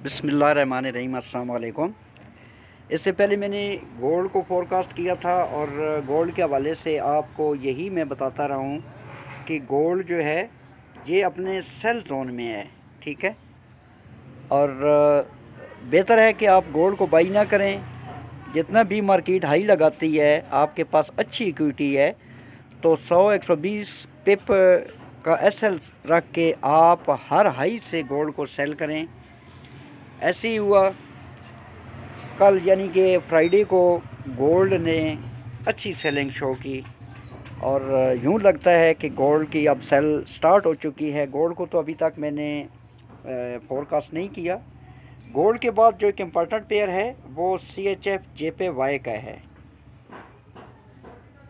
बिस्मिल्लाहिर्रहमानिर्रहीम, अस्सलाम वालेकुम। इससे पहले मैंने गोल्ड को फोरकास्ट किया था और गोल्ड के हवाले से आपको यही मैं बताता रहा हूँ कि गोल्ड जो है ये अपने सेल जोन में है, ठीक है। और बेहतर है कि आप गोल्ड को बाई ना करें। जितना भी मार्केट हाई लगाती है, आपके पास अच्छी इक्विटी है तो 100-120 पिप का एसएल रख के आप हर हाई से गोल्ड को सेल करें। ऐसे ही हुआ कल, यानी कि फ्राइडे को गोल्ड ने अच्छी सेलिंग शो की और यूँ लगता है कि गोल्ड की अब सेल स्टार्ट हो चुकी है। गोल्ड को तो अभी तक मैंने फोरकास्ट नहीं किया। गोल्ड के बाद जो एक इम्पॉर्टेंट पेयर है वो CHF JPY का है।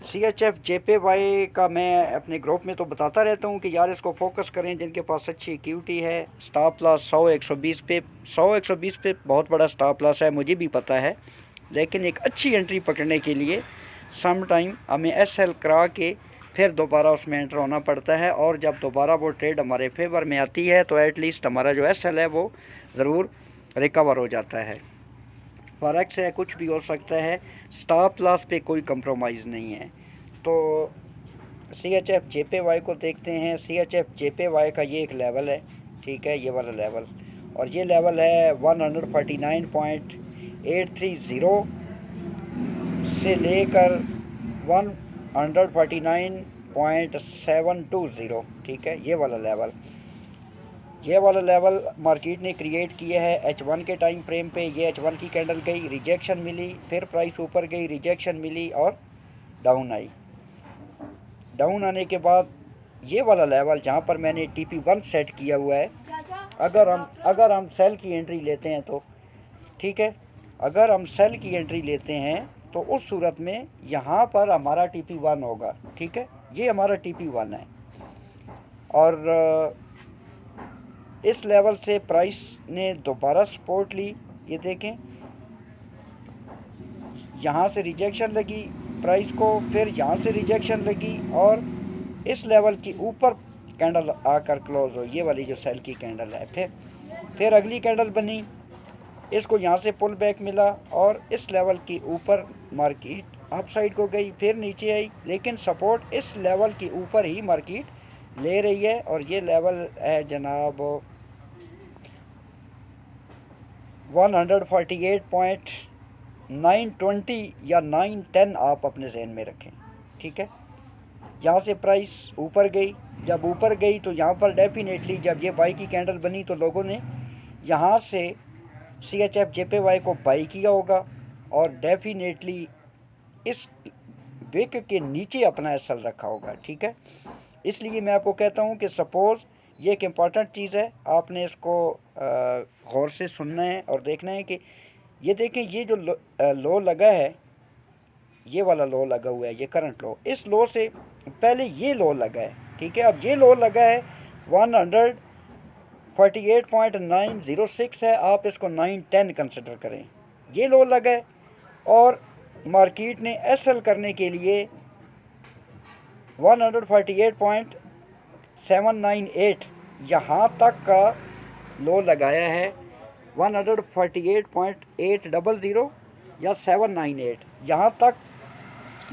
CHF JPY का मैं अपने ग्रुप में तो बताता रहता हूँ कि यार इसको फोकस करें जिनके पास अच्छी इक्विटी है। स्टॉप लॉस 100-120 पे, 100-120 पे बहुत बड़ा स्टॉप लॉस है, मुझे भी पता है। लेकिन एक अच्छी एंट्री पकड़ने के लिए सम टाइम हमें SL करा के फिर दोबारा उसमें एंटर होना पड़ता है। और जब दोबारा वो ट्रेड हमारे फेवर में आती है तो एटलीस्ट हमारा जो SL है वो ज़रूर रिकवर हो जाता है। फॉरेक्स है, कुछ भी हो सकता है, स्टॉप लॉस पे कोई कंप्रोमाइज़ नहीं है। तो CHF JPY को देखते हैं। CHF JPY का ये एक लेवल है, ठीक है, ये वाला लेवल, और ये लेवल है 149.830 से लेकर 149.720, ठीक है, ये वाला लेवल। ये वाला लेवल मार्केट ने क्रिएट किया है H1 के टाइम फ्रेम पे। ये H1 की कैंडल गई, रिजेक्शन मिली, फिर प्राइस ऊपर गई, रिजेक्शन मिली और डाउन आई। डाउन आने के बाद ये वाला लेवल जहाँ पर मैंने TP1 सेट किया हुआ है, अगर हम सेल की एंट्री लेते हैं तो ठीक है, अगर हम सेल की एंट्री लेते हैं तो उस सूरत में यहाँ पर हमारा TP1 होगा, ठीक है, ये हमारा TP1 है। और इस लेवल से प्राइस ने दोबारा सपोर्ट ली। ये देखें, यहाँ से रिजेक्शन लगी प्राइस को, फिर यहाँ से रिजेक्शन लगी और इस लेवल की ऊपर कैंडल आकर क्लोज हो, ये वाली जो सेल की कैंडल है। फिर अगली कैंडल बनी, इसको यहाँ से पुल बैक मिला और इस लेवल की ऊपर मार्केट अप साइड को गई, फिर नीचे आई, लेकिन सपोर्ट इस लेवल के ऊपर ही मार्केट ले रही है। और ये लेवल है जनाब 148.920 या 910, आप अपने जहन में रखें, ठीक है। यहाँ से प्राइस ऊपर गई, जब ऊपर गई तो यहाँ पर डेफिनेटली जब ये बाई की कैंडल बनी तो लोगों ने यहाँ से CHF JPY को बाई किया होगा और डेफिनेटली इस विक के नीचे अपना SL रखा होगा, ठीक है। इसलिए मैं आपको कहता हूँ कि सपोज़ ये एक इम्पॉर्टेंट चीज़ है, आपने इसको गौर से सुनना है और देखना है कि ये देखें, ये जो लो लगा है, ये वाला लो लगा हुआ है, ये करंट लो, इस लो से पहले ये लो लगा है, ठीक है। अब ये लो लगा है 148.906 है, आप इसको 910 कंसिडर करें, ये लो लगा है। और मार्केट ने SL करने के लिए 148.798 यहाँ तक का लो लगाया है, 148.800 या 798 यहाँ तक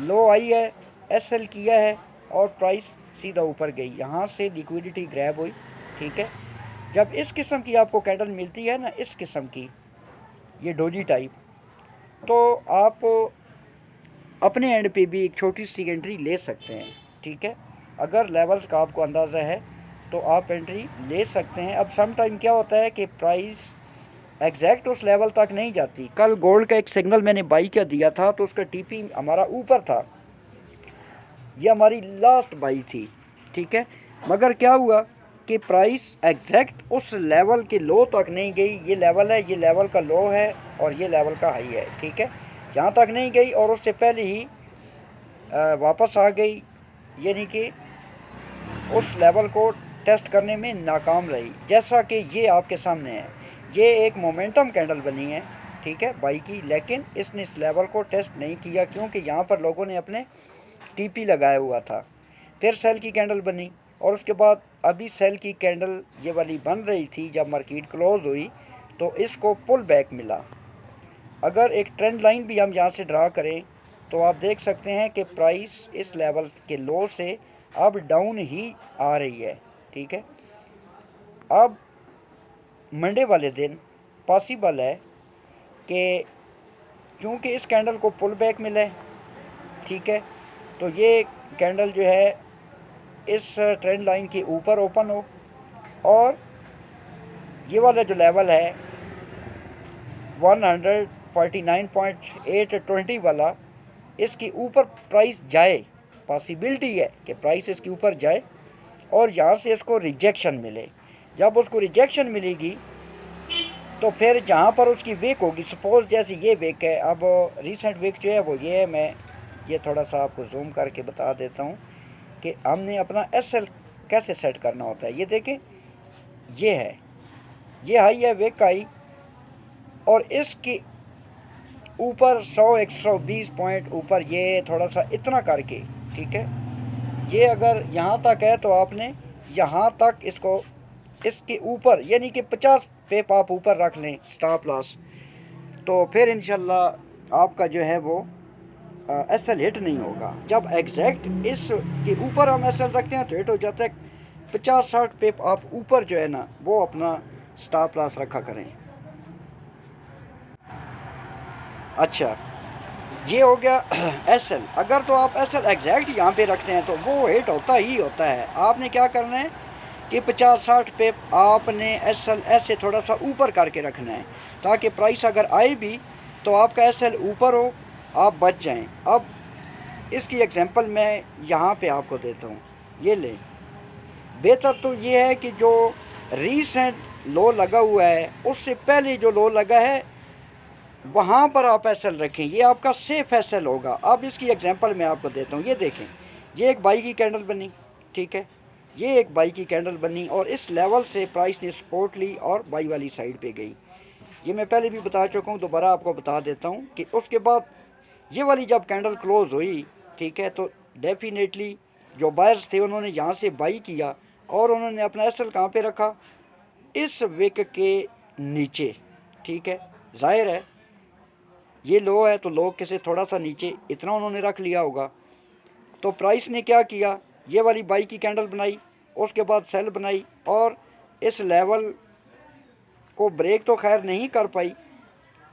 लो आई है, SL किया है और प्राइस सीधा ऊपर गई, यहाँ से लिक्विडिटी ग्रैब हुई, ठीक है। जब इस किस्म की आपको कैंडल मिलती है ना, इस किस्म की, ये डोजी टाइप, तो आप अपने एंड पे भी एक छोटी सी एंट्री ले सकते हैं, ठीक है। अगर लेवल्स का आपको अंदाज़ा है तो आप एंट्री ले सकते हैं। अब सम टाइम क्या होता है कि प्राइस एग्जैक्ट उस लेवल तक नहीं जाती। कल गोल्ड का एक सिग्नल मैंने बाई का दिया था तो उसका TP हमारा ऊपर था, ये हमारी लास्ट बाई थी, ठीक है। मगर क्या हुआ कि प्राइस एग्जैक्ट उस लेवल के लो तक नहीं गई। ये लेवल है, ये लेवल का लो है और ये लेवल का हाई है, ठीक है, यहाँ तक नहीं गई और उससे पहले ही वापस आ गई, यानी कि उस लेवल को टेस्ट करने में नाकाम रही। जैसा कि ये आपके सामने है, ये एक मोमेंटम कैंडल बनी है, ठीक है, बाई की, लेकिन इसने इस लेवल को टेस्ट नहीं किया क्योंकि यहाँ पर लोगों ने अपने TP लगाया हुआ था। फिर सेल की कैंडल बनी, और उसके बाद अभी सेल की कैंडल ये वाली बन रही थी, जब मार्केट क्लोज हुई तो इसको पुल बैक मिला। अगर एक ट्रेंड लाइन भी हम यहाँ से ड्रा करें तो आप देख सकते हैं कि प्राइस इस लेवल के लो से अब डाउन ही आ रही है, ठीक है। अब मंडे वाले दिन पॉसिबल है कि क्योंकि इस कैंडल को पुल बैक मिला है, ठीक है, तो ये कैंडल जो है इस ट्रेंड लाइन के ऊपर ओपन हो और ये वाला जो लेवल है 149.820 वाला, इसके ऊपर प्राइस जाए, पॉसिबिलिटी है कि प्राइस इसके ऊपर जाए और यहाँ से इसको रिजेक्शन मिले। जब उसको रिजेक्शन मिलेगी तो फिर जहाँ पर उसकी वीक होगी, सपोज जैसे ये वीक है, अब रिसेंट वीक जो है वो ये है, मैं ये थोड़ा सा आपको जूम करके बता देता हूँ कि हमने अपना एसएल कैसे सेट करना होता है। ये देखें, ये है, ये हाई है, वीक हाई, और इसके ऊपर 100-120 पॉइंट ऊपर ये थोड़ा सा इतना करके, ठीक है, ये अगर यहाँ तक है तो आपने यहाँ तक इसको इसके ऊपर यानी कि 50 पेप आप ऊपर रख लें स्टॉप लॉस, तो फिर इंशाल्लाह आपका जो है वो एसएल हिट नहीं होगा। जब एग्जैक्ट इसके ऊपर हम एसएल रखते हैं तो हिट हो जाता है। 50-60 पेप आप ऊपर जो है ना वो अपना स्टॉप लॉस रखा करें। अच्छा, ये हो गया एसएल। अगर तो आप एसएल एग्जैक्ट यहाँ पे रखते हैं तो वो हिट होता ही होता है। आपने क्या करना है कि 50-60 पे आपने एसएल ऐसे थोड़ा सा ऊपर करके रखना है ताकि प्राइस अगर आए भी तो आपका एसएल ऊपर हो, आप बच जाएं। अब इसकी एग्जांपल मैं यहाँ पे आपको देता हूँ, ये ले। बेहतर तो ये है कि जो रीसेंट लो लगा हुआ है उससे पहले जो लो लगा है वहाँ पर आप एसएल रखें, ये आपका सेफ एसएल होगा। अब इसकी एग्जांपल मैं आपको देता हूँ। ये देखें, ये एक बाई की कैंडल बनी, ठीक है, ये एक बाई की कैंडल बनी और इस लेवल से प्राइस ने सपोर्ट ली और बाई वाली साइड पे गई। ये मैं पहले भी बता चुका हूँ, दोबारा आपको बता देता हूँ कि उसके बाद ये वाली जब कैंडल क्लोज हुई, ठीक है, तो डेफिनेटली जो बायर्स थे उन्होंने यहाँ से बाई किया और उन्होंने अपना एसएल कहाँ पे रखा, इस विक के नीचे, ठीक है। जाहिर है ये लो है तो लो के से थोड़ा सा नीचे इतना उन्होंने रख लिया होगा। तो प्राइस ने क्या किया, ये वाली बाई की कैंडल बनाई, उसके बाद सेल बनाई और इस लेवल को ब्रेक तो खैर नहीं कर पाई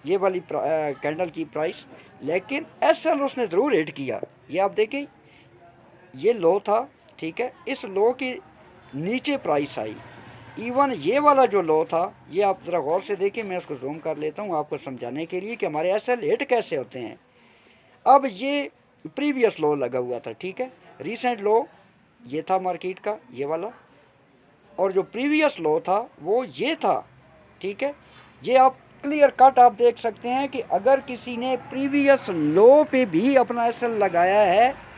ये वाली कैंडल की प्राइस, लेकिन एसएल उसने ज़रूर हिट किया। ये आप देखें, ये लो था, ठीक है, इस लो के नीचे प्राइस आई। इवन ये वाला जो लो था, ये आप ज़रा गौर से देखें, मैं उसको जूम कर लेता हूँ आपको समझाने के लिए कि हमारे एसएल हिट कैसे होते हैं। अब ये प्रीवियस लो लगा हुआ था, ठीक है, रीसेंट लो ये था मार्केट का, ये वाला, और जो प्रीवियस लो था वो ये था, ठीक है। ये आप क्लियर कट आप देख सकते हैं कि अगर किसी ने प्रीवियस लो पे भी अपना एसएल लगाया है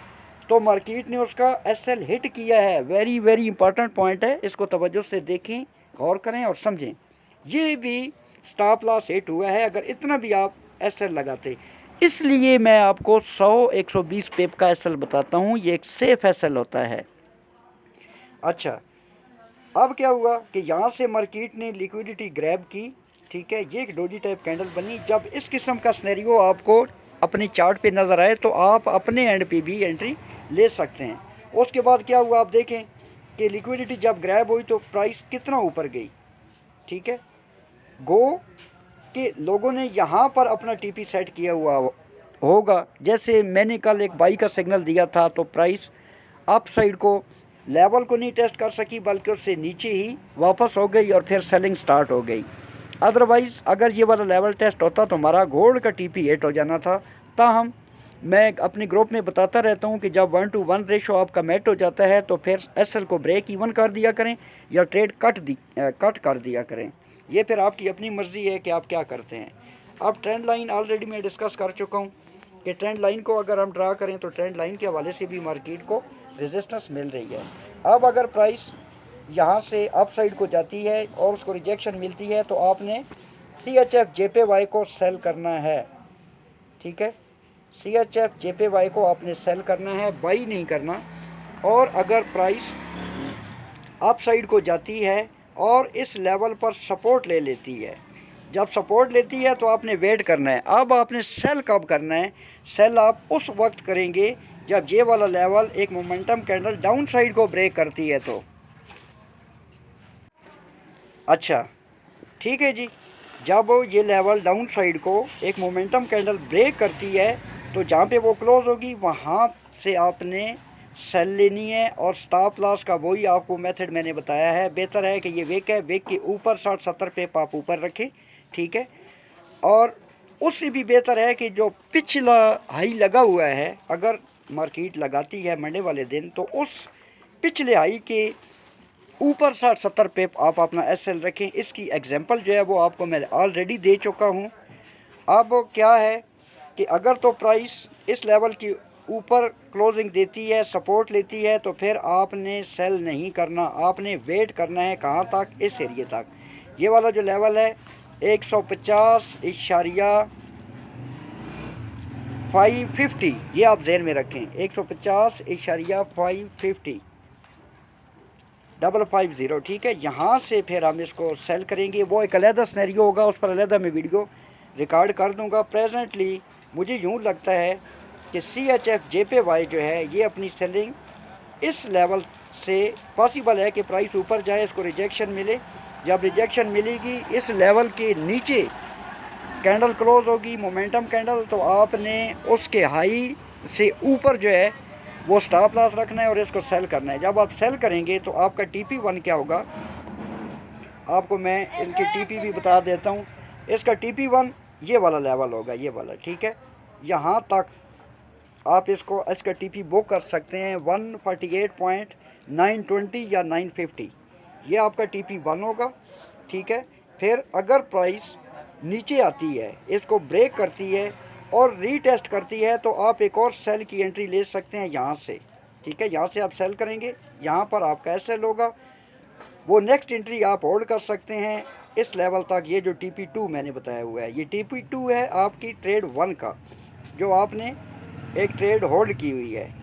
तो मार्केट ने उसका एसएल हिट किया है। वेरी वेरी इंपॉर्टेंट पॉइंट है, इसको तवज्जो से देखें, गौर करें और समझें। ये भी स्टॉप लॉस हिट हुआ है अगर इतना भी आप एसएल लगाते। इसलिए मैं आपको 100-120 पेप का एसएल बताता हूँ, ये एक सेफ एसएल होता है। अच्छा, अब क्या हुआ कि यहाँ से मार्केट ने लिक्विडिटी ग्रैब की, ठीक है, ये एक डोजी टाइप कैंडल बनी। जब इस किस्म का सिनेरियो आपको अपनी चार्ट पे नज़र आए तो आप अपने एंड पे भी एंट्री ले सकते हैं। उसके बाद क्या हुआ, आप देखें कि लिक्विडिटी जब ग्रैब हुई तो प्राइस कितना ऊपर गई, ठीक है। गो कि लोगों ने यहाँ पर अपना टीपी सेट किया हुआ होगा, जैसे मैंने कल एक बाई का सिग्नल दिया था तो प्राइस अप साइड को लेवल को नहीं टेस्ट कर सकी बल्कि उससे नीचे ही वापस हो गई और फिर सेलिंग स्टार्ट हो गई। अदरवाइज़ अगर ये वाला लेवल टेस्ट होता तो हमारा गोल्ड का टीपी हिट हो जाना था। ताहम मैं अपने ग्रुप में बताता रहता हूँ कि जब 1:1 रेशो आपका मैट हो जाता है तो फिर एसएल को ब्रेक इवन कर दिया करें या ट्रेड कट कर दिया करें। ये फिर आपकी अपनी मर्ज़ी है कि आप क्या करते हैं। अब ट्रेंड लाइन ऑलरेडी मैं डिस्कस कर चुका हूँ कि ट्रेंड लाइन को अगर हम ड्रा करें तो ट्रेंड लाइन के हवाले से भी मार्केट को रेजिस्टेंस मिल रही है। अब अगर प्राइस यहाँ से अप साइड को जाती है और उसको रिजेक्शन मिलती है तो आपने CHF JPY को सेल करना है, ठीक है, CHF JPY को आपने सेल करना है, बाई नहीं करना। और अगर प्राइस अप साइड को जाती है और इस लेवल पर सपोर्ट ले लेती है। जब सपोर्ट लेती है तो आपने वेट करना है। अब आपने सेल कब करना है? सेल आप उस वक्त करेंगे जब ये वाला लेवल एक मोमेंटम कैंडल डाउन साइड को ब्रेक करती है तो। अच्छा ठीक है जी, जब ये लेवल डाउन साइड को एक मोमेंटम कैंडल ब्रेक करती है तो जहाँ पे वो क्लोज होगी वहाँ से आपने सेल लेनी है। और स्टॉप लॉस का वही आपको मेथड मैंने बताया है। बेहतर है कि ये विक है, विक के ऊपर 60-70 पे आप ऊपर रखें, ठीक है। और उससे भी बेहतर है कि जो पिछला हाई लगा हुआ है, अगर मार्केट लगाती है मंडे वाले दिन, तो उस पिछले हाई के ऊपर 60-70 पे आप अपना एसएल रखें। इसकी एग्जांपल जो है वो आपको मैं ऑलरेडी दे चुका हूँ। अब क्या है कि अगर तो प्राइस इस लेवल की ऊपर क्लोजिंग देती है, सपोर्ट लेती है, तो फिर आपने सेल नहीं करना, आपने वेट करना है। कहाँ तक? इस एरिए तक। ये वाला जो लेवल है 150.550, ये आप जहन में रखें। 150.550 550, ठीक है। यहाँ से फिर हम इसको सेल करेंगे। वो एक अलहदा स्नैरियो होगा, उस पर अलहदा मैं वीडियो रिकॉर्ड कर दूंगा। प्रेजेंटली मुझे यूँ लगता है कि CHF JPY जो है ये अपनी सेलिंग इस लेवल से पॉसिबल है कि प्राइस ऊपर जाए, इसको रिजेक्शन मिले। जब रिजेक्शन मिलेगी इस लेवल के नीचे कैंडल क्लोज होगी मोमेंटम कैंडल, तो आपने उसके हाई से ऊपर जो है वो स्टॉप लॉस रखना है और इसको सेल करना है। जब आप सेल करेंगे तो आपका TP1 क्या होगा, आपको मैं इनकी TP भी बता देता हूँ। इसका TP1 ये वाला लेवल होगा, ये वाला, ठीक है। यहाँ तक आप इसका TP बुक कर सकते हैं 148.920 या 950, ये आपका TP1 होगा, ठीक है। फिर अगर प्राइस नीचे आती है, इसको ब्रेक करती है और रीटेस्ट करती है, तो आप एक और सेल की एंट्री ले सकते हैं यहाँ से, ठीक है। यहाँ से आप सेल करेंगे, यहाँ पर आपका एसएल होगा, वो नेक्स्ट एंट्री आप होल्ड कर सकते हैं इस लेवल तक। ये जो TP2 मैंने बताया हुआ है, ये TP2 है आपकी ट्रेड 1 का, जो आपने एक ट्रेड होल्ड की हुई है,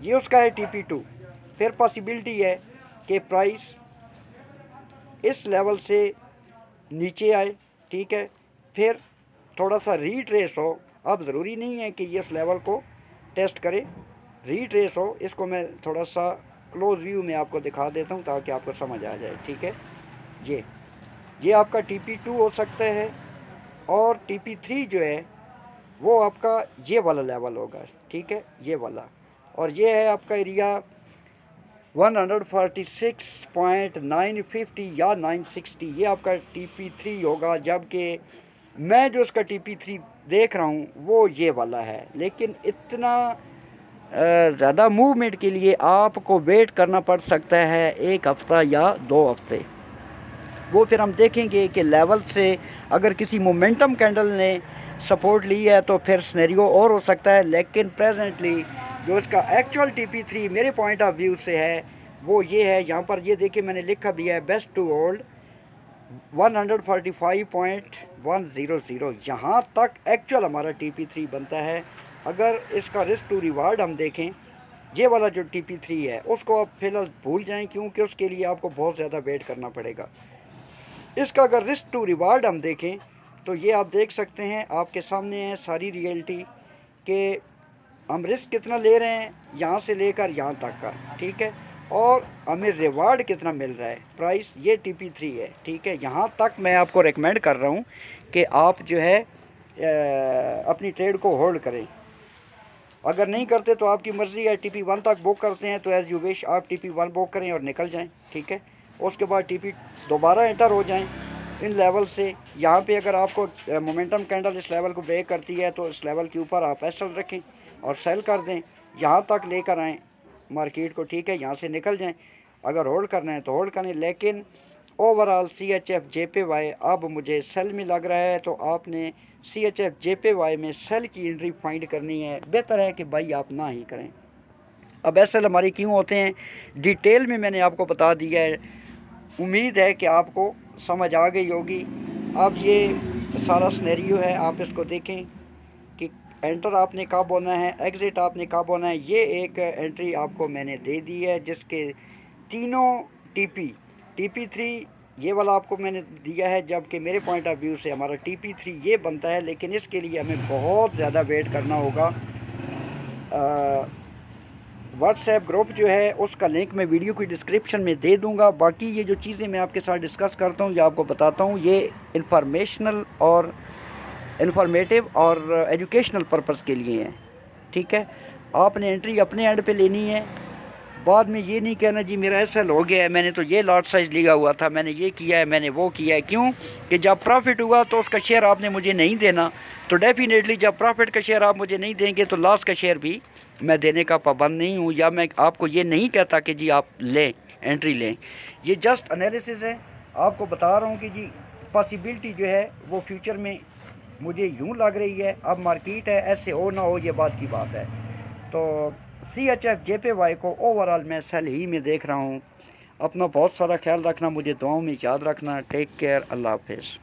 ये उसका है TP2। फिर पॉसिबिलिटी है कि प्राइस इस लेवल से नीचे आए, ठीक है, फिर थोड़ा सा रीट्रेस हो। अब ज़रूरी नहीं है कि ये इस लेवल को टेस्ट करे, रीट्रेस हो। इसको मैं थोड़ा सा क्लोज व्यू में आपको दिखा देता हूँ ताकि आपको समझ आ जाए, ठीक है। ये आपका TP2 हो सकता है। और TP3 जो है वो आपका ये वाला लेवल होगा, ठीक है, ये वाला। और ये है आपका एरिया 146.950 या 960, ये आपका TP3 होगा। जबकि मैं जो उसका TP3 देख रहा हूँ वो ये वाला है। लेकिन इतना ज़्यादा मूवमेंट के लिए आपको वेट करना पड़ सकता है 1 हफ़्ता या 2 हफ्ते। वो फिर हम देखेंगे कि लेवल से अगर किसी मोमेंटम कैंडल ने सपोर्ट ली है तो फिर सिनेरियो और हो सकता है। लेकिन प्रेजेंटली जो इसका एक्चुअल TP3 मेरे पॉइंट ऑफ व्यू से है वो ये है। यहाँ पर ये देखिए मैंने लिखा भी है बेस्ट टू होल्ड 145.100, यहाँ तक एक्चुअल हमारा TP3 बनता है। अगर इसका रिस्क टू रिवार्ड हम देखें, ये वाला जो TP3 है उसको आप फिलहाल भूल जाएं, क्योंकि उसके लिए आपको बहुत ज़्यादा वेट करना पड़ेगा। इसका अगर रिस्क टू रिवार्ड हम देखें तो ये आप देख सकते हैं, आपके सामने है सारी रियलिटी कि हम रिस्क कितना ले रहे हैं यहाँ से लेकर यहाँ तक का, ठीक है, और हमें रिवार्ड कितना मिल रहा है। प्राइस ये TP3 है, ठीक है। यहाँ तक मैं आपको रेकमेंड कर रहा हूँ कि आप जो है अपनी ट्रेड को होल्ड करें। अगर नहीं करते तो आपकी मर्ज़ी है। TP1 तक बुक करते हैं तो एज़ यू विश, आप TP1 बुक करें और निकल जाएं, ठीक है। उसके बाद TP दोबारा एंटर हो जाएं इन लेवल से। यहाँ पे अगर आपको मोमेंटम कैंडल इस लेवल को ब्रेक करती है तो इस लेवल के ऊपर आप एसएल रखें और सेल कर दें, यहाँ तक लेकर आएँ मार्केट को, ठीक है। यहाँ से निकल जाएं। अगर होल्ड करना है तो होल्ड करें। लेकिन ओवरऑल CHF JPY अब मुझे सेल में लग रहा है, तो आपने CHF JPY में सेल की एंट्री फाइंड करनी है। बेहतर है कि भाई आप ना ही करें। अब एसएल हमारे क्यों होते हैं डिटेल में मैंने आपको बता दिया है। उम्मीद है कि आपको समझ आ गई होगी। अब ये सारा सिनेरियो है, आप इसको देखें कि एंटर आपने कब होना है, एग्ज़िट आपने कब होना है। ये एक एंट्री आपको मैंने दे दी है जिसके तीनों TP3 ये वाला आपको मैंने दिया है, जबकि मेरे पॉइंट ऑफ व्यू से हमारा TP3 ये बनता है, लेकिन इसके लिए हमें बहुत ज़्यादा वेट करना होगा। व्हाट्सएप ग्रुप जो है उसका लिंक मैं वीडियो की डिस्क्रिप्शन में दे दूंगा। बाकी ये जो चीज़ें मैं आपके साथ डिस्कस करता हूँ, ये आपको बताता हूँ, ये इंफॉर्मेटिव और एजुकेशनल पर्पस के लिए हैं, ठीक है। आपने एंट्री अपने एंड पे लेनी है, बाद में ये नहीं कहना जी मेरा SL हो गया है, मैंने तो ये लॉट साइज़ लिया हुआ था, मैंने ये किया है, मैंने वो किया है। क्यों कि जब प्रॉफिट हुआ तो उसका शेयर आपने मुझे नहीं देना, तो डेफिनेटली जब प्रॉफिट का शेयर आप मुझे नहीं देंगे तो लॉस का शेयर भी मैं देने का पाबंद नहीं हूँ। या मैं आपको ये नहीं कहता कि जी आप लें, एंट्री लें, ये जस्ट एनालिसिस है। आपको बता रहा हूँ कि जी पॉसिबिलिटी जो है वो फ्यूचर में मुझे यूँ लग रही है। अब मार्केट है, ऐसे हो ना हो ये बात की बात है। तो CHF JPY को ओवरऑल मैं सेल ही में देख रहा हूँ। अपना बहुत सारा ख्याल रखना, मुझे दुआओं में याद रखना। टेक केयर, अल्लाह हाफिज़।